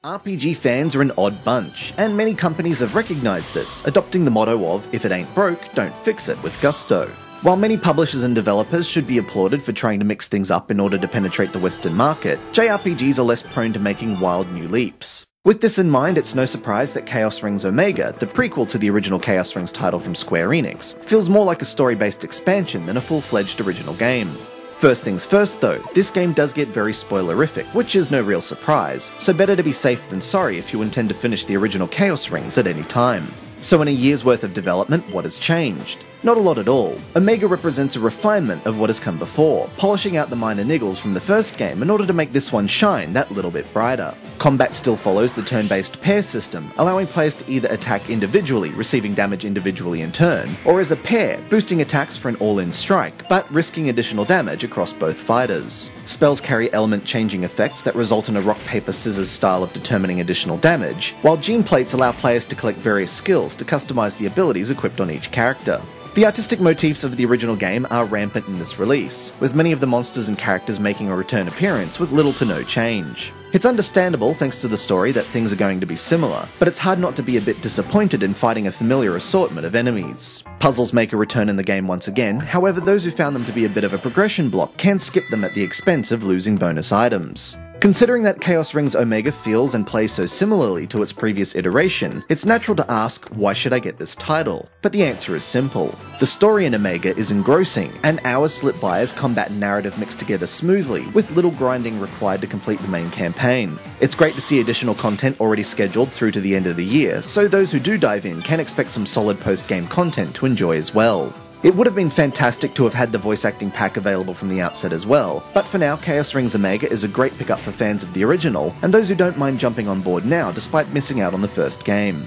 RPG fans are an odd bunch, and many companies have recognised this, adopting the motto of, if it ain't broke, don't fix it with gusto. While many publishers and developers should be applauded for trying to mix things up in order to penetrate the Western market, JRPGs are less prone to making wild new leaps. With this in mind, it's no surprise that Chaos Rings Omega, the prequel to the original Chaos Rings title from Square Enix, feels more like a story-based expansion than a full-fledged original game. First things first though, this game does get very spoilerific, which is no real surprise, so better to be safe than sorry if you intend to finish the original Chaos Rings at any time. So in a year's worth of development, what has changed? Not a lot at all. Omega represents a refinement of what has come before, polishing out the minor niggles from the first game in order to make this one shine that little bit brighter. Combat still follows the turn-based pair system, allowing players to either attack individually, receiving damage individually in turn, or as a pair, boosting attacks for an all-in strike, but risking additional damage across both fighters. Spells carry element-changing effects that result in a rock-paper-scissors style of determining additional damage, while gene plates allow players to collect various skills to customize the abilities equipped on each character. The artistic motifs of the original game are rampant in this release, with many of the monsters and characters making a return appearance with little to no change. It's understandable, thanks to the story, that things are going to be similar, but it's hard not to be a bit disappointed in fighting a familiar assortment of enemies. Puzzles make a return in the game once again, however those who found them to be a bit of a progression block can skip them at the expense of losing bonus items. Considering that Chaos Rings Omega feels and plays so similarly to its previous iteration, it's natural to ask, why should I get this title? But the answer is simple. The story in Omega is engrossing, and hours slip by as combat and narrative mix together smoothly, with little grinding required to complete the main campaign. It's great to see additional content already scheduled through to the end of the year, so those who do dive in can expect some solid post-game content to enjoy as well. It would have been fantastic to have had the voice acting pack available from the outset as well, but for now Chaos Rings Omega is a great pickup for fans of the original, and those who don't mind jumping on board now despite missing out on the first game.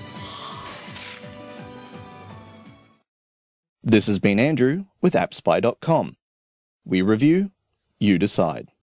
This has been Andrew with AppSpy.com. We review, you decide.